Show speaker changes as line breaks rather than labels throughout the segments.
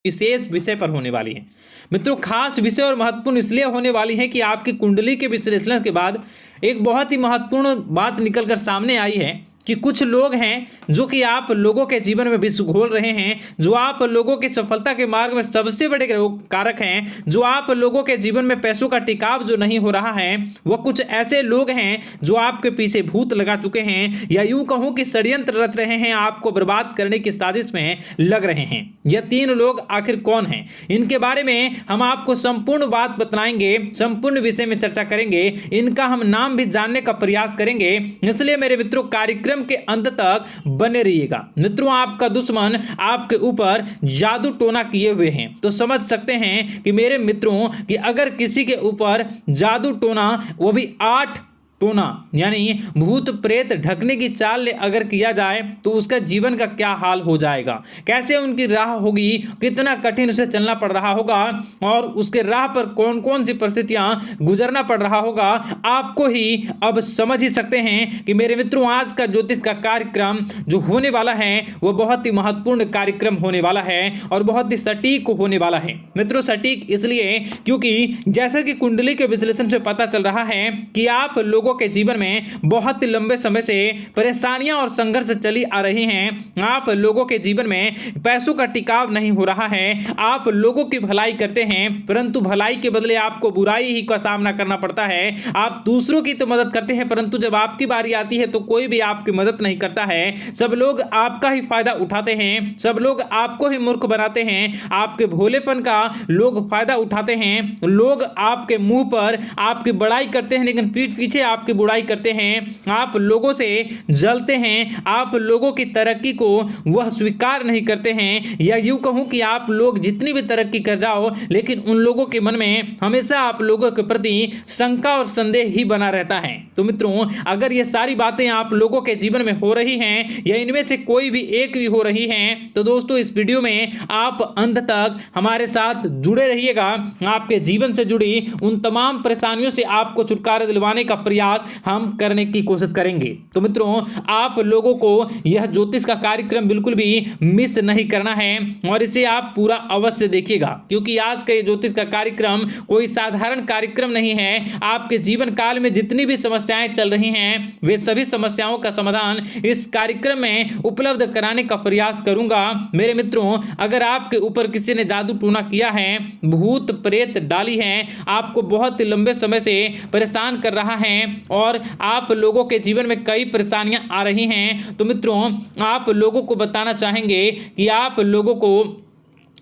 विशेष विषय पर होने वाली है। मित्रों, खास विषय और महत्वपूर्ण इसलिए होने वाली है कि आपकी कुंडली के विश्लेषण के बाद एक बहुत ही महत्वपूर्ण बात निकलकर सामने आई है कि कुछ लोग हैं जो कि आप लोगों के जीवन में विष घोल रहे हैं, जो आप लोगों की सफलता के मार्ग में सबसे बड़े कारक हैं, जो आप लोगों के जीवन में पैसों का टिकाव जो नहीं हो रहा है, वह कुछ ऐसे लोग हैं जो आपके पीछे भूत लगा चुके हैं, या यूं कहूं कि षड्यंत्र रच रहे हैं, आपको बर्बाद करने की साजिश में लग रहे हैं। यह 3 लोग आखिर कौन हैं, इनके बारे में हम आपको संपूर्ण बात बताएंगे, संपूर्ण विषय में चर्चा करेंगे, इनका हम नाम भी जानने का प्रयास करेंगे। इसलिए मेरे मित्रों, कार्यक्रम के अंत तक बने रहिएगा। मित्रों, आपका दुश्मन आपके ऊपर जादू टोना किए हुए हैं, तो समझ सकते हैं कि मेरे मित्रों कि अगर किसी के ऊपर जादू टोना, वो भी 8 टोना यानी भूत प्रेत ढकने की चाल ले अगर किया जाए तो उसका जीवन का क्या हाल हो जाएगा, कैसे उनकी राह होगी, कितना कठिन उसे चलना पड़ रहा होगा और उसके राह पर कौन कौन सी परिस्थितियां गुजरना पड़ रहा होगा, आपको ही अब समझ ही सकते हैं कि मेरे मित्रों, आज का ज्योतिष का कार्यक्रम जो होने वाला है वह बहुत ही महत्वपूर्ण कार्यक्रम होने वाला है और बहुत ही सटीक होने वाला है। मित्रों, सटीक इसलिए क्योंकि जैसा कि कुंडली के विश्लेषण से पता चल रहा है कि आप लोगों के जीवन में बहुत लंबे समय से परेशानियां और संघर्ष चली आ रही हैं। आप लोगों के जीवन में पैसों का टिकाव नहीं हो रहा है। आप लोगों की भलाई करते हैं, परंतु भलाई के बदले आपको बुराई ही का सामना करना पड़ता है। आप दूसरों की तो मदद करते हैं, परंतु जब आपकी बारी आती है तो कोई भी आपकी मदद नहीं करता है। सब लोग आपका ही फायदा उठाते हैं, सब लोग आपको ही मूर्ख बनाते हैं, आपके भोलेपन का लोग फायदा उठाते हैं। लोग आपके मुंह पर आपकी बड़ाई करते हैं, लेकिन पीठ पीछे आपकी बुराई करते हैं। आप लोगों से जलते हैं, आप लोगों की तरक्की को वह स्वीकार नहीं करते हैं, या यूं कहूं कि आप लोग जितनी भी तरक्की कर जाओ, लेकिन उन लोगों के मन में हमेशा आप लोगों के प्रति शंका और संदेह ही बना रहता है। तो मित्रों, अगर ये सारी बातें आप लोगों के जीवन में हो रही हैं या इनमें से कोई भी एक भी हो रही हैं, तो दोस्तों इस वीडियो में आप अंत तक हमारे साथ जुड़े रहिएगा। आपके जीवन से जुड़ी उन तमाम परेशानियों से आपको छुटकारा दिलवाने का प्रयास हम करने की कोशिश करेंगे। तो मित्रों, आप लोगों को यह ज्योतिष का कार्यक्रम बिल्कुल भी मिस नहीं करना है और इसे आप पूरा अवश्य देखिएगा, क्योंकि आज का ये ज्योतिष का कार्यक्रम कोई साधारण कार्यक्रम नहीं है। आपके जीवन काल में जितनी भी समस्याएं चल रही हैं, वे सभी समस्याओं का समाधान इस कार्यक्रम में उपलब्ध कराने का प्रयास करूंगा। मेरे मित्रों, अगर आपके ऊपर किसी ने जादू टूना किया है, भूत प्रेत डाली है, आपको बहुत लंबे समय से परेशान कर रहा है और आप लोगों के जीवन में कई परेशानियां आ रही हैं, तो मित्रों आप लोगों को बताना चाहेंगे कि आप लोगों को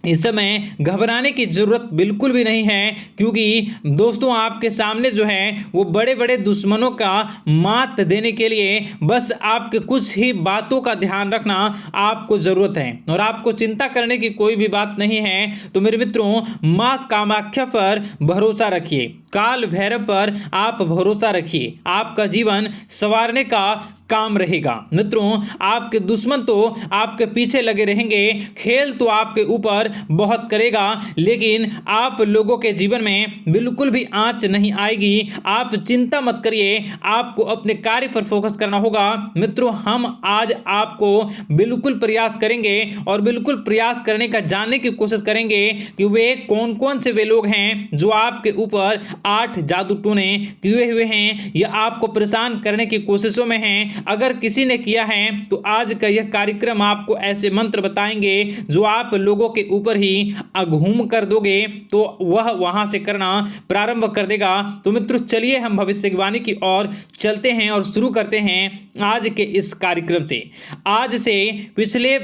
इस समय घबराने की जरूरत बिल्कुल भी नहीं है, क्योंकि दोस्तों आपके सामने जो है वो बड़े बड़े दुश्मनों का मात देने के लिए बस आपके कुछ ही बातों का ध्यान रखना आपको जरूरत है और आपको चिंता करने की कोई भी बात नहीं है। तो मेरे मित्रों, मां कामाख्या पर भरोसा रखिए, काल भैरव पर आप भरोसा रखिए, आपका जीवन संवारने का काम रहेगा। मित्रों, आपके दुश्मन तो आपके पीछे लगे रहेंगे, खेल तो आपके ऊपर बहुत करेगा, लेकिन आप लोगों के जीवन में बिल्कुल भी आंच नहीं आएगी। आप चिंता मत करिए, आपको अपने कार्य पर फोकस करना होगा। मित्रों, हम आज आपको बिल्कुल प्रयास करेंगे और बिल्कुल प्रयास करने का जानने की कोशिश करेंगे कि वे कौन कौन से वे लोग हैं जो आपके ऊपर 8 जादू टोने किए हुए हैं या आपको परेशान करने की कोशिशों में हैं। अगर किसी ने किया है तो आज का यह कार्यक्रम आपको ऐसे मंत्र बताएंगे जो आप लोगों के ऊपर ही घूम कर दोगे तो वह वहां से करना प्रारंभ कर देगा। तो मित्रों, चलिए हम भविष्यवाणी की ओर चलते हैं और शुरू करते हैं आज के इस कार्यक्रम से। आज से पिछले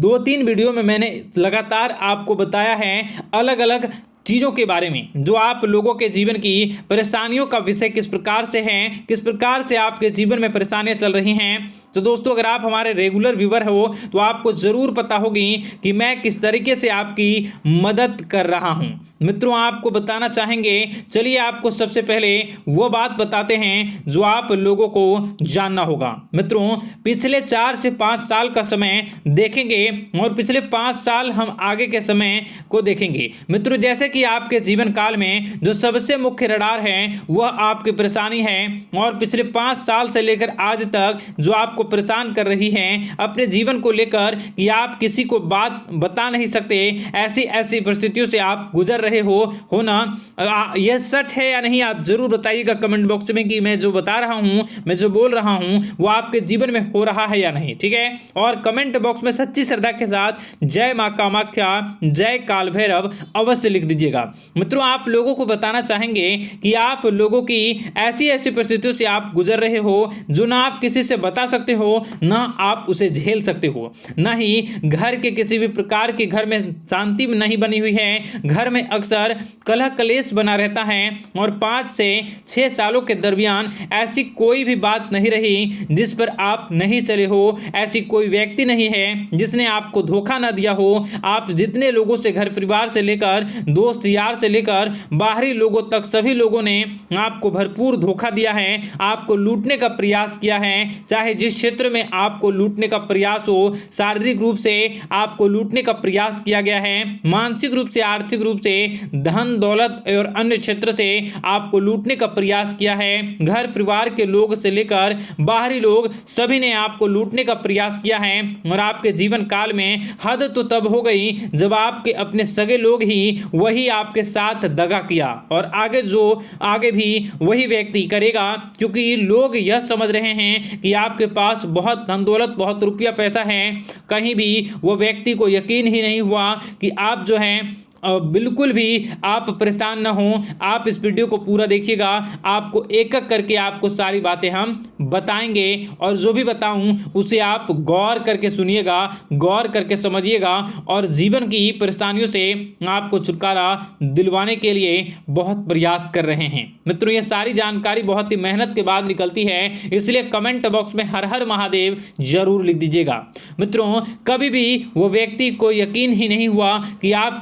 2-3 वीडियो में मैंने लगातार आपको बताया है अलग अलग चीज़ों के बारे में, जो आप लोगों के जीवन की परेशानियों का विषय किस प्रकार से है, किस प्रकार से आपके जीवन में परेशानियां चल रही हैं। तो दोस्तों, अगर आप हमारे रेगुलर व्यूवर हो तो आपको ज़रूर पता होगी कि मैं किस तरीके से आपकी मदद कर रहा हूं। मित्रों, आपको बताना चाहेंगे, चलिए आपको सबसे पहले वो बात बताते हैं जो आप लोगों को जानना होगा। मित्रों, पिछले 4 से 5 साल का समय देखेंगे और पिछले 5 साल हम आगे के समय को देखेंगे। मित्रों, जैसे कि आपके जीवन काल में जो सबसे मुख्य रडार है वह आपकी परेशानी है और पिछले 5 साल से लेकर आज तक जो आपको परेशान कर रही हैं अपने जीवन को लेकर कि आप किसी को बात बता नहीं सकते, ऐसी ऐसी परिस्थितियों से आप गुजर रहे हो ना? यह सच है या नहीं, आप जरूर बताइएगा कमेंट बॉक्स में कि मैं जो बता रहा हूं, मैं जो बोल रहा हूं वो आपके जीवन में हो रहा है या नहीं। ठीक है, और कमेंट बॉक्स में सच्ची श्रद्धा के साथ जय मां कामाख्या, जय काल भैरव अवश्य लिख दीजिएगा। मित्रों, आप लोगों को बताना चाहेंगे कि आप लोगों की ऐसी ऐसी परिस्थितियों से आप गुजर रहे हो जो ना आप किसी से बता सकते हो, ना आप उसे झेल सकते हो, ना ही घर के किसी भी प्रकार के घर में शांति नहीं बनी हुई है। घर में अक्सर कलह कलेश बना रहता है और 5 से 6 सालों के दरमियान ऐसी कोई भी बात नहीं रही जिस पर आप नहीं चले हो। ऐसी कोई व्यक्ति नहीं है जिसने आपको धोखा ना दिया हो। आप जितने लोगों से, घर परिवार से लेकर दोस्त यार से लेकर बाहरी लोगों तक, सभी लोगों ने आपको भरपूर धोखा दिया है, आपको लूटने का प्रयास किया है। चाहे जिस क्षेत्र में आपको लूटने का प्रयास हो, शारीरिक रूप से आपको लूटने का प्रयास किया गया है, मानसिक रूप से, आर्थिक रूप से, धन दौलत और अन्य क्षेत्र से आपको लूटने का प्रयास किया है। घर परिवार के लोग से लेकर बाहरी लोग सभी ने आपको लूटने का प्रयास किया है। और आपके जीवन काल में हद तो तब हो गई जब आपके अपने सगे लोग ही वही आपके साथ दगा किया, और आगे भी वही व्यक्ति करेगा, क्योंकि लोग यह समझ रहे हैं कि आपके पास बहुत धन दौलत, बहुत रुपया पैसा है। कहीं भी वो व्यक्ति को यकीन ही नहीं हुआ कि आप जो है बिल्कुल भी आप परेशान ना हो। आप इस वीडियो को पूरा देखिएगा, आपको एक एक करके आपको सारी बातें हम बताएंगे, और जो भी बताऊं उसे आप गौर करके सुनिएगा, गौर करके समझिएगा, और जीवन की परेशानियों से आपको छुटकारा दिलवाने के लिए बहुत प्रयास कर रहे हैं। मित्रों, ये सारी जानकारी बहुत ही मेहनत के बाद निकलती है, इसलिए कमेंट बॉक्स में हर हर महादेव जरूर लिख दीजिएगा। मित्रों, कभी भी वो व्यक्ति को यकीन ही नहीं हुआ कि आप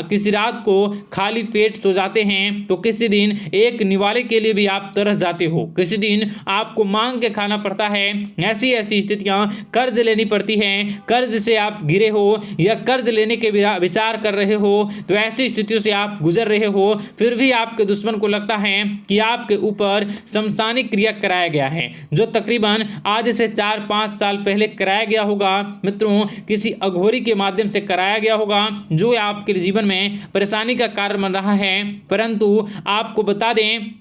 किसी रात को खाली पेट सो जाते हैं तो किसी दिन एक निवाले के लिए भी आप तरस जाते हो, किसी दिन आपको मांग के खाना पड़ता है। ऐसी ऐसी स्थितियां, कर्ज लेनी पड़ती हैं, कर्ज से आप गिरे हो या कर्ज लेने के विचार कर रहे हो, तो ऐसी स्थितियों से आप गुजर रहे हो। फिर भी आपके दुश्मन को लगता है कि आपके ऊपर शमशानिक क्रिया कराया गया है, जो तकरीबन आज से 4-5 साल पहले कराया गया होगा। मित्रों, किसी अघोरी के माध्यम से कराया गया होगा, जो आपके जीवन में परेशानी का कारण बन रहा है। परंतु आपको बता दें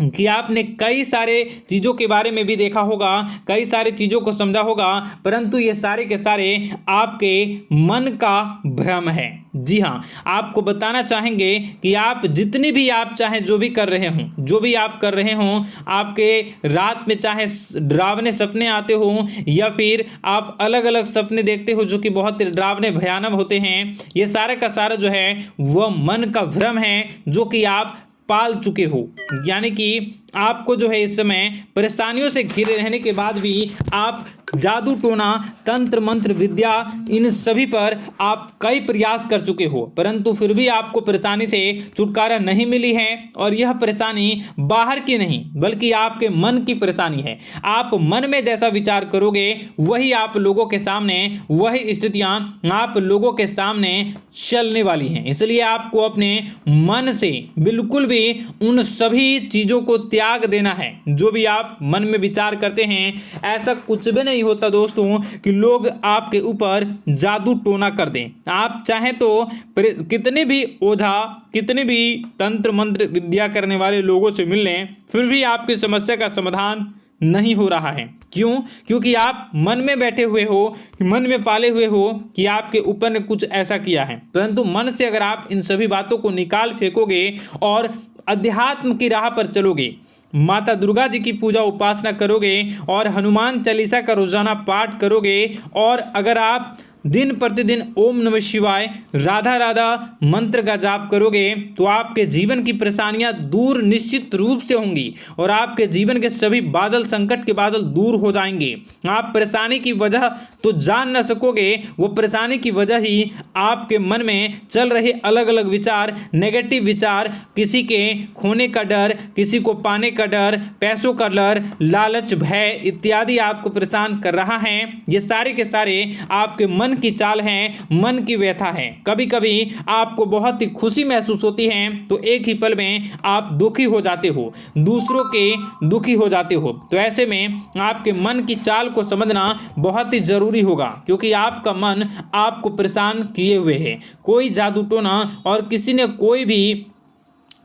कि आपने कई सारे चीज़ों के बारे में भी देखा होगा, कई सारे चीज़ों को समझा होगा, परंतु ये सारे के सारे आपके मन का भ्रम है। जी हाँ, आपको बताना चाहेंगे कि आप जितनी भी आप चाहे जो भी कर रहे हों, जो भी आप कर रहे हों, आपके रात में चाहे डरावने सपने आते हों या फिर आप अलग अलग सपने देखते हो जो कि बहुत डरावने भयानक होते हैं, ये सारा का सारा जो है वह मन का भ्रम है जो कि आप पाल चुके हो। यानी कि आपको जो है इस समय परेशानियों से घिरे रहने के बाद भी आप जादू टोना, तंत्र मंत्र विद्या, इन सभी पर आप कई प्रयास कर चुके हो, परंतु फिर भी आपको परेशानी से छुटकारा नहीं मिली है। और यह परेशानी बाहर की नहीं बल्कि आपके मन की परेशानी है। आप मन में जैसा विचार करोगे वही आप लोगों के सामने, वही स्थितियां आप लोगों के सामने चलने वाली हैं। इसलिए आपको अपने मन से बिल्कुल भी उन सभी चीज़ों को त्याग देना है जो भी आप मन में विचार करते हैं। ऐसा कुछ भी नहीं होता दोस्तों कि लोग आपके ऊपर जादू टोना कर दें। आप चाहें तो कितने भी ओझा, कितने भी तंत्र मंत्र विद्या करने वाले लोगों से मिल लें, फिर भी आपकी समस्या का समाधान नहीं हो रहा है। क्यों? क्योंकि आप मन में बैठे हुए हो, मन में पाले हुए हो कि आपके ऊपर ने कुछ ऐसा किया है। परंतु मन से अगर आप इन सभी बातों को निकाल फेंकोगे और अध्यात्म की राह पर चलोगे, माता दुर्गा जी की पूजा उपासना करोगे और हनुमान चालीसा का रोजाना पाठ करोगे, और अगर आप दिन प्रतिदिन ओम नमः शिवाय, राधा राधा मंत्र का जाप करोगे तो आपके जीवन की परेशानियां दूर निश्चित रूप से होंगी और आपके जीवन के सभी बादल, संकट के बादल दूर हो जाएंगे। आप परेशानी की वजह तो जान न सकोगे, वो परेशानी की वजह ही आपके मन में चल रहे अलग अलग विचार, नेगेटिव विचार, किसी के खोने का डर, किसी को पाने का डर, पैसों का डर, लालच, भय इत्यादि आपको परेशान कर रहा है। ये सारे के सारे आपके मन की चाल है, मन की व्यथा है। कभी कभी आपको बहुत ही खुशी महसूस होती है तो एक ही पल में आप दुखी हो जाते हो, दूसरों के दुखी हो जाते हो। तो ऐसे में आपके मन की चाल को समझना बहुत ही जरूरी होगा, क्योंकि आपका मन आपको परेशान किए हुए है। कोई जादू टोना और किसी ने कोई भी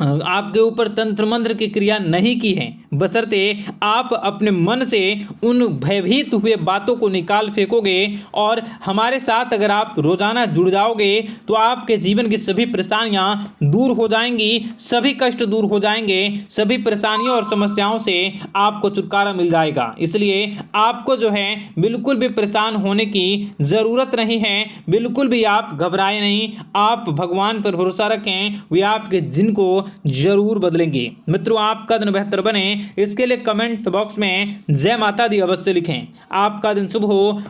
आपके ऊपर तंत्र मंत्र की क्रिया नहीं की है, बशर्ते आप अपने मन से उन भयभीत हुए बातों को निकाल फेंकोगे। और हमारे साथ अगर आप रोजाना जुड़ जाओगे तो आपके जीवन की सभी परेशानियां दूर हो जाएंगी, सभी कष्ट दूर हो जाएंगे, सभी परेशानियों और समस्याओं से आपको छुटकारा मिल जाएगा। इसलिए आपको जो है बिल्कुल भी परेशान होने की ज़रूरत नहीं है, बिल्कुल भी आप घबराए नहीं। आप भगवान पर भरोसा रखें, वे आपके जिनको जरूर बदलेंगे। मित्रों, आपका दिन बेहतर बने इसके लिए कमेंट बॉक्स में जय माता दी अवश्य लिखें। आपका दिन शुभ हो।